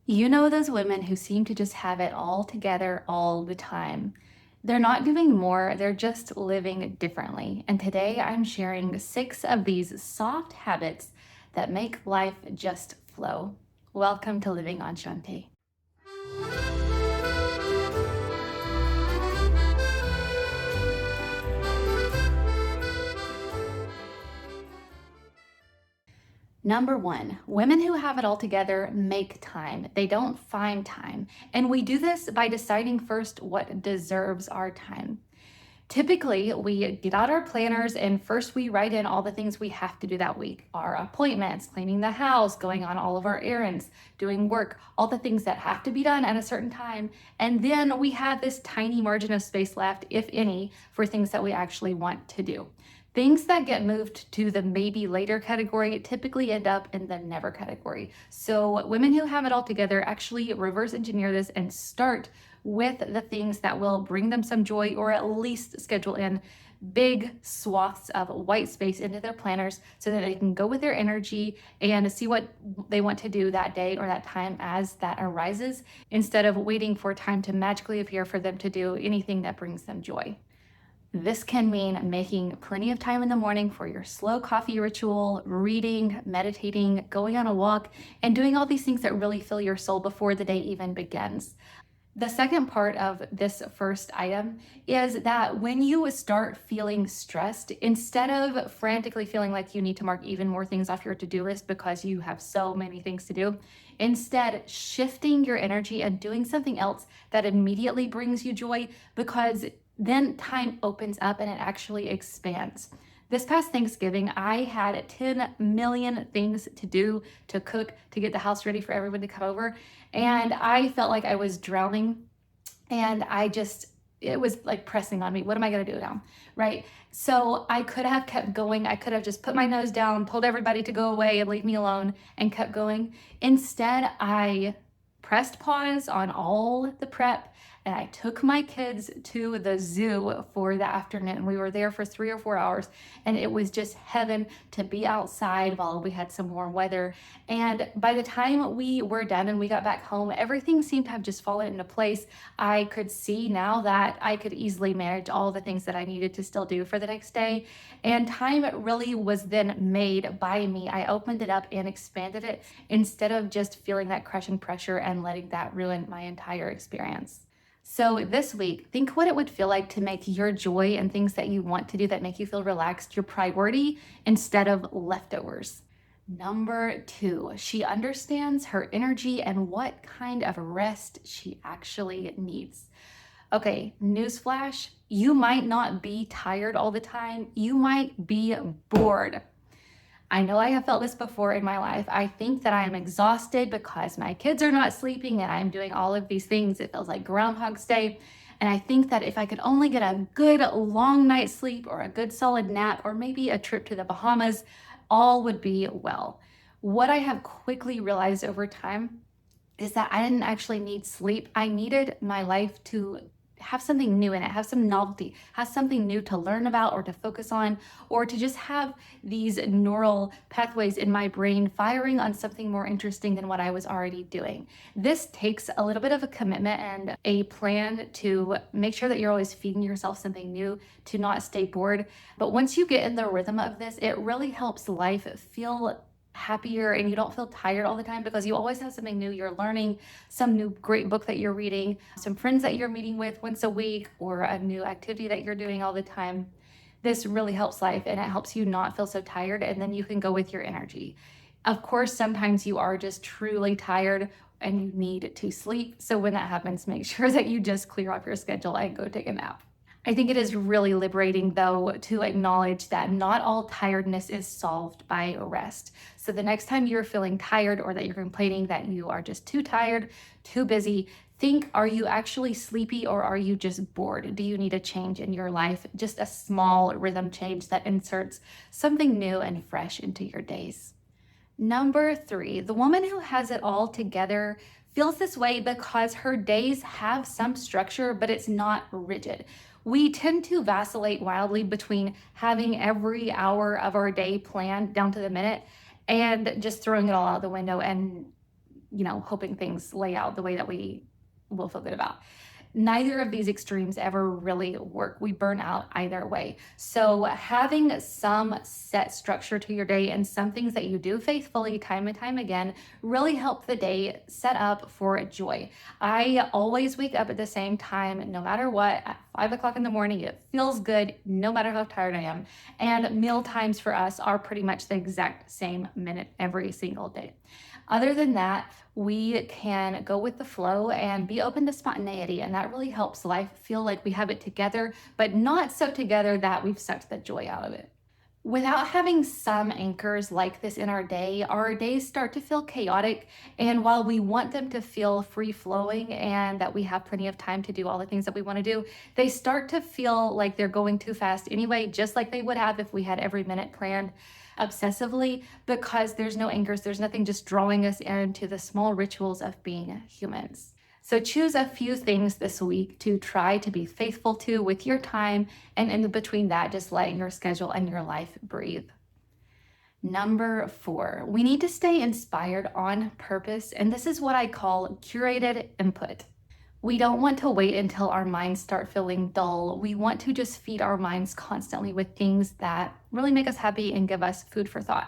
You know those women who seem to just have it all together all the time. They're not doing more, they're just living differently. And today I'm sharing 6 of these soft habits that make life just flow. Welcome to Living on Shantae. Number one, women who have it all together make time. They don't find time. And we do this by deciding first what deserves our time. Typically, we get out our planners and first we write in all the things we have to do that week, our appointments, cleaning the house, going on all of our errands, doing work, all the things that have to be done at a certain time. And then we have this tiny margin of space left, if any, for things that we actually want to do. Things that get moved to the maybe later category typically end up in the never category. So women who have it all together actually reverse engineer this and start with the things that will bring them some joy, or at least schedule in big swaths of white space into their planners so that they can go with their energy and see what they want to do that day or that time as that arises, instead of waiting for time to magically appear for them to do anything that brings them joy. This can mean making plenty of time in the morning for your slow coffee ritual, reading, meditating, going on a walk, and doing all these things that really fill your soul before the day even begins. The second part of this first item is that when you start feeling stressed, instead of frantically feeling like you need to mark even more things off your to-do list because you have so many things to do, instead shifting your energy and doing something else that immediately brings you joy, because then time opens up and it actually expands. This past Thanksgiving, I had 10 million things to do, to cook, to get the house ready for everyone to come over. And I felt like I was drowning. And it was like pressing on me. What am I going to do now? Right. So I could have kept going. I could have just put my nose down, told everybody to go away and leave me alone, and kept going. Instead, I pressed pause on all the prep and I took my kids to the zoo for the afternoon. We were there for 3 or 4 hours and it was just heaven to be outside while we had some warm weather. And by the time we were done and we got back home, everything seemed to have just fallen into place. I could see now that I could easily manage all the things that I needed to still do for the next day. And time really was then made by me. I opened it up and expanded it instead of just feeling that crushing pressure and letting that ruin my entire experience. So this week, think what it would feel like to make your joy and things that you want to do that make you feel relaxed your priority instead of leftovers. Number two, she understands her energy and what kind of rest she actually needs. Okay, newsflash, you might not be tired all the time. You might be bored. I know I have felt this before in my life. I think that I am exhausted because my kids are not sleeping and I'm doing all of these things. It feels like Groundhog's Day. And I think that if I could only get a good long night's sleep or a good solid nap or maybe a trip to the Bahamas, all would be well. What I have quickly realized over time is that I didn't actually need sleep. I needed my life to have something new in it, have some novelty, have something new to learn about or to focus on, or to just have these neural pathways in my brain firing on something more interesting than what I was already doing. This takes a little bit of a commitment and a plan to make sure that you're always feeding yourself something new, to not stay bored. But once you get in the rhythm of this, it really helps life feel happier and you don't feel tired all the time because you always have something new you're learning, some new great book that you're reading, some friends that you're meeting with once a week, or a new activity that you're doing all the time. This really helps life and it helps you not feel so tired, and then you can go with your energy. Of course, sometimes you are just truly tired and you need to sleep. So when that happens, make sure that you just clear off your schedule and go take a nap. I think it is really liberating, though, to acknowledge that not all tiredness is solved by rest. So the next time you're feeling tired or that you're complaining that you are just too tired, too busy, think, are you actually sleepy or are you just bored? Do you need a change in your life? Just a small rhythm change that inserts something new and fresh into your days. Number three, the woman who has it all together feels this way because her days have some structure, but it's not rigid. We tend to vacillate wildly between having every hour of our day planned down to the minute and just throwing it all out the window and hoping things lay out the way that we will feel good about. Neither of these extremes ever really work. We burn out either way. So having some set structure to your day and some things that you do faithfully time and time again really help the day set up for joy. I always wake up at the same time, no matter what, at 5 o'clock in the morning. It feels good, no matter how tired I am. And meal times for us are pretty much the exact same minute every single day. Other than that, we can go with the flow and be open to spontaneity. And that really helps life feel like we have it together, but not so together that we've sucked the joy out of it. Without having some anchors like this in our days start to feel chaotic. And while we want them to feel free flowing and that we have plenty of time to do all the things that we want to do, they start to feel like they're going too fast anyway, just like they would have if we had every minute planned obsessively, because there's no anchors, there's nothing just drawing us into the small rituals of being humans. So choose a few things this week to try to be faithful to with your time, and in between that, just letting your schedule and your life breathe. Number 4, we need to stay inspired on purpose, and this is what I call curated input. We don't want to wait until our minds start feeling dull. We want to just feed our minds constantly with things that really make us happy and give us food for thought.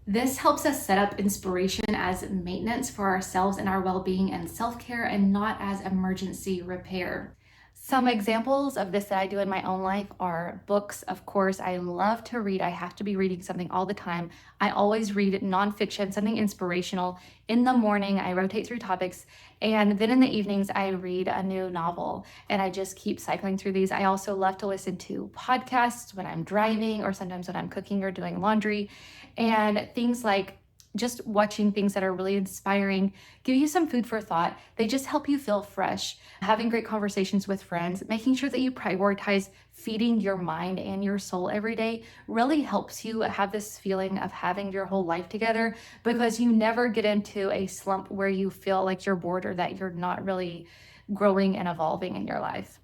This helps us set up inspiration as maintenance for ourselves and our well-being and self-care, and not as emergency repair. Some examples of this that I do in my own life are books. Of course, I love to read. I have to be reading something all the time. I always read nonfiction, something inspirational. In the morning, I rotate through topics. And then in the evenings, I read a new novel. And I just keep cycling through these. I also love to listen to podcasts when I'm driving, or sometimes when I'm cooking or doing laundry. And things like just watching things that are really inspiring, give you some food for thought. They just help you feel fresh. Having great conversations with friends, making sure that you prioritize feeding your mind and your soul every day really helps you have this feeling of having your whole life together, because you never get into a slump where you feel like you're bored or that you're not really growing and evolving in your life.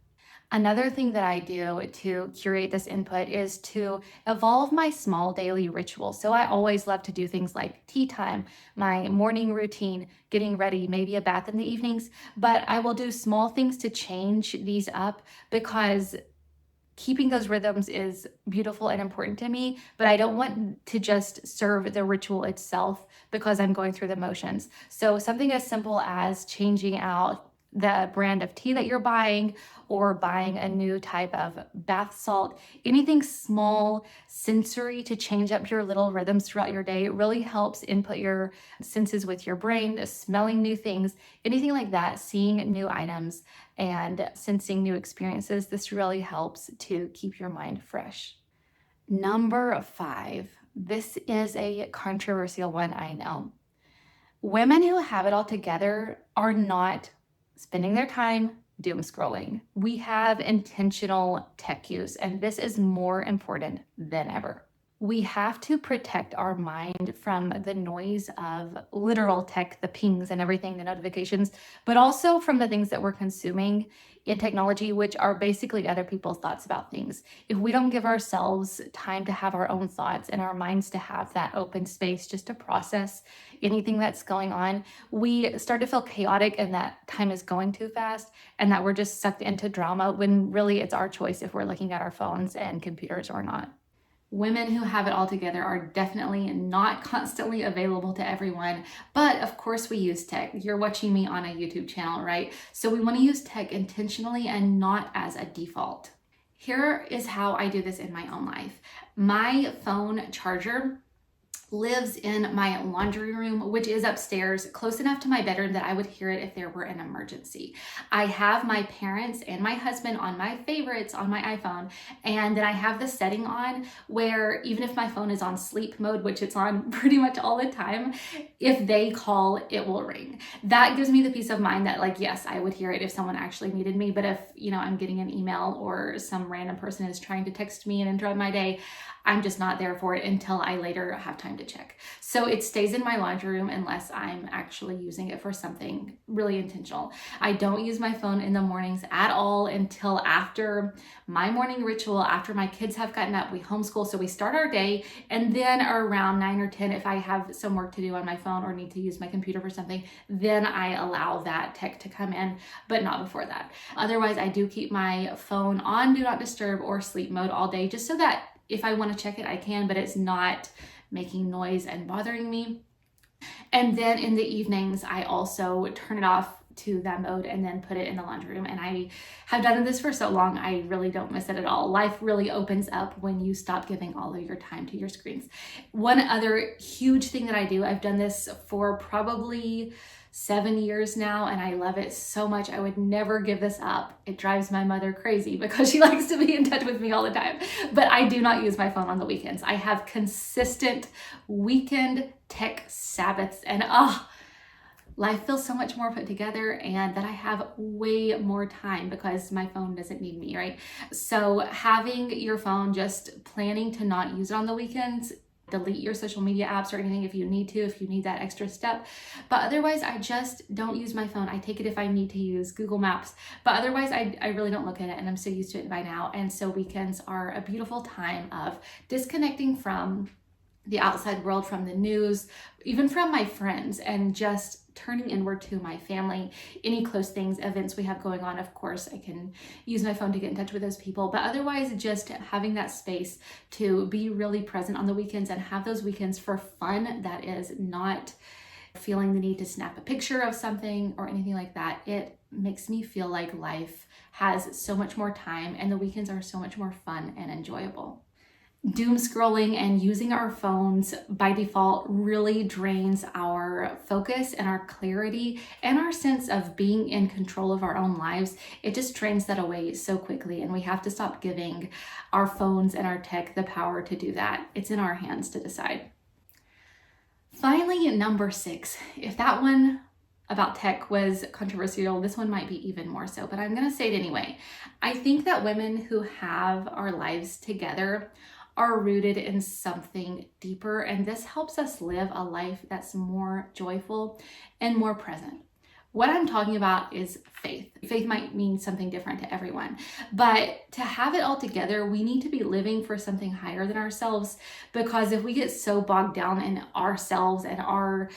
Another thing that I do to curate this input is to evolve my small daily rituals. So I always love to do things like tea time, my morning routine, getting ready, maybe a bath in the evenings, but I will do small things to change these up, because keeping those rhythms is beautiful and important to me, but I don't want to just serve the ritual itself because I'm going through the motions. So something as simple as changing out the brand of tea that you're buying, or buying a new type of bath salt, anything small, sensory to change up your little rhythms throughout your day, it really helps input your senses with your brain, smelling new things, anything like that, seeing new items and sensing new experiences. This really helps to keep your mind fresh. Number 5, this is a controversial one, I know. Women who have it all together are not spending their time doom scrolling. We have intentional tech use, and this is more important than ever. We have to protect our mind from the noise of literal tech, the pings and everything, the notifications, but also from the things that we're consuming in technology, which are basically other people's thoughts about things. If we don't give ourselves time to have our own thoughts and our minds to have that open space just to process anything that's going on, we start to feel chaotic and that time is going too fast, and that we're just sucked into drama, when really it's our choice if we're looking at our phones and computers or not. Women who have it all together are definitely not constantly available to everyone, but of course we use tech. You're watching me on a YouTube channel, right? So we want to use tech intentionally and not as a default. Here is how I do this in my own life. My phone charger lives in my laundry room, which is upstairs, close enough to my bedroom that I would hear it if there were an emergency. I have my parents and my husband on my favorites on my iPhone, and then I have the setting on where even if my phone is on sleep mode, which it's on pretty much all the time, if they call, it will ring. That gives me the peace of mind that, like, yes, I would hear it if someone actually needed me, but if, I'm getting an email or some random person is trying to text me and interrupt my day, I'm just not there for it until I later have time to check. So it stays in my laundry room unless I'm actually using it for something really intentional. I don't use my phone in the mornings at all until after my morning ritual, after my kids have gotten up. We homeschool, so we start our day, and then around 9 or 10, if I have some work to do on my phone or need to use my computer for something, then I allow that tech to come in, but not before that. Otherwise, I do keep my phone on do not disturb or sleep mode all day, just so that if I want to check it, I can, but it's not making noise and bothering me. And then in the evenings, I also turn it off to that mode and then put it in the laundry room. And I have done this for so long, I really don't miss it at all. Life really opens up when you stop giving all of your time to your screens. One other huge thing that I do, I've done this for probably 7 years now, and I love it so much. I would never give this up. It drives my mother crazy because she likes to be in touch with me all the time. But I do not use my phone on the weekends. I have consistent weekend tech sabbaths, and life feels so much more put together, and that I have way more time because my phone doesn't need me, right? So having your phone, just planning to not use it on the weekends, delete your social media apps or anything if you need to, if you need that extra step. But otherwise, I just don't use my phone. I take it if I need to use Google Maps, but otherwise I really don't look at it, and I'm so used to it by now. And so weekends are a beautiful time of disconnecting from the outside world, from the news, even from my friends, and just turning inward to my family, any close things, events we have going on. Of course, I can use my phone to get in touch with those people, but otherwise just having that space to be really present on the weekends and have those weekends for fun that is not feeling the need to snap a picture of something or anything like that. It makes me feel like life has so much more time and the weekends are so much more fun and enjoyable. Doom scrolling and using our phones by default really drains our focus and our clarity and our sense of being in control of our own lives. It just drains that away so quickly, and we have to stop giving our phones and our tech the power to do that. It's in our hands to decide. Finally, number 6, if that one about tech was controversial, this one might be even more so, but I'm going to say it anyway. I think that women who have our lives together are rooted in something deeper, and this helps us live a life that's more joyful and more present. What I'm talking about is faith. Faith might mean something different to everyone, but to have it all together, we need to be living for something higher than ourselves, because if we get so bogged down in ourselves and our,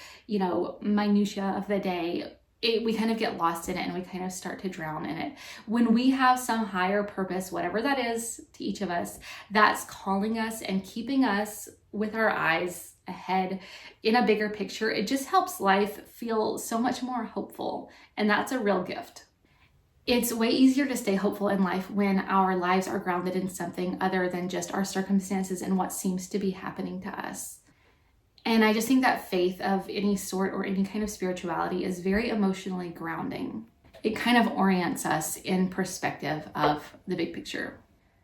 minutia of the day, we kind of get lost in it and we kind of start to drown in it. When we have some higher purpose, whatever that is to each of us, that's calling us and keeping us with our eyes ahead in a bigger picture, it just helps life feel so much more hopeful. And that's a real gift. It's way easier to stay hopeful in life when our lives are grounded in something other than just our circumstances and what seems to be happening to us. And I just think that faith of any sort or any kind of spirituality is very emotionally grounding. It kind of orients us in perspective of the big picture.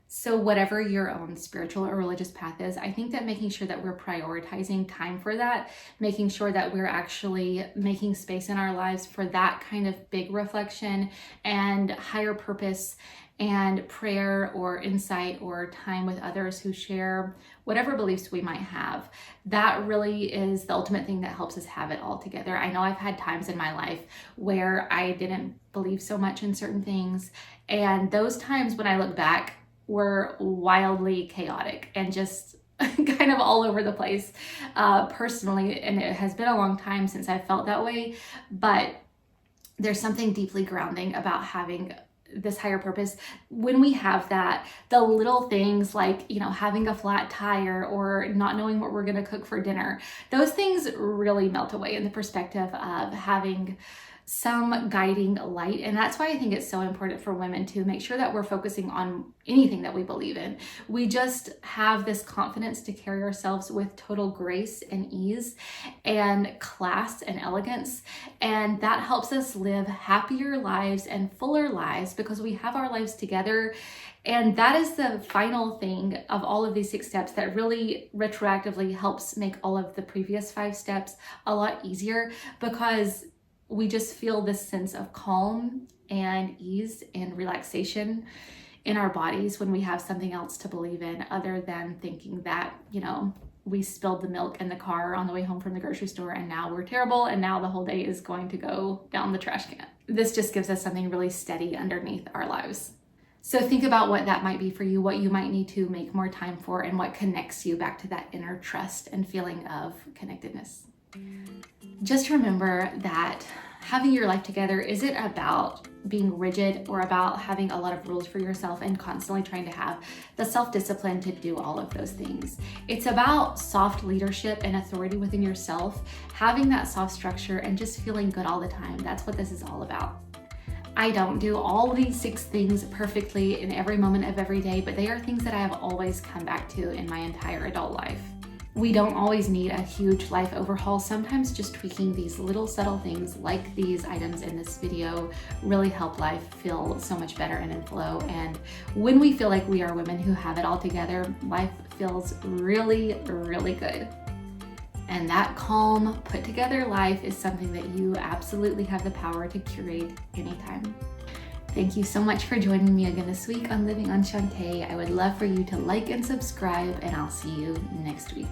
So whatever your own spiritual or religious path is, I think that making sure that we're prioritizing time for that, making sure that we're actually making space in our lives for that kind of big reflection and higher purpose and prayer or insight or time with others who share whatever beliefs we might have, that really is the ultimate thing that helps us have it all together. I know I've had times in my life where I didn't believe so much in certain things, and those times when I look back were wildly chaotic and just kind of all over the place personally, and it has been a long time since I felt that way, but there's something deeply grounding about having this higher purpose. When we have that, the little things like, having a flat tire or not knowing what we're going to cook for dinner, those things really melt away in the perspective of having some guiding light. And that's why I think it's so important for women to make sure that we're focusing on anything that we believe in. We just have this confidence to carry ourselves with total grace and ease and class and elegance. And that helps us live happier lives and fuller lives because we have our lives together. And that is the final thing of all of these 6 steps that really retroactively helps make all of the previous 5 steps a lot easier, because we just feel this sense of calm and ease and relaxation in our bodies when we have something else to believe in other than thinking that, we spilled the milk in the car on the way home from the grocery store and now we're terrible and now the whole day is going to go down the trash can. This just gives us something really steady underneath our lives. So think about what that might be for you, what you might need to make more time for, and what connects you back to that inner trust and feeling of connectedness. Just remember that having your life together isn't about being rigid or about having a lot of rules for yourself and constantly trying to have the self-discipline to do all of those things. It's about soft leadership and authority within yourself, having that soft structure and just feeling good all the time. That's what this is all about. I don't do all these 6 things perfectly in every moment of every day, but they are things that I have always come back to in my entire adult life. We don't always need a huge life overhaul. Sometimes just tweaking these little subtle things like these items in this video really help life feel so much better and in flow. And when we feel like we are women who have it all together, life feels really, really good. And that calm, put together life is something that you absolutely have the power to curate anytime. Thank you so much for joining me again this week on Living on Shantae. I would love for you to like and subscribe, and I'll see you next week.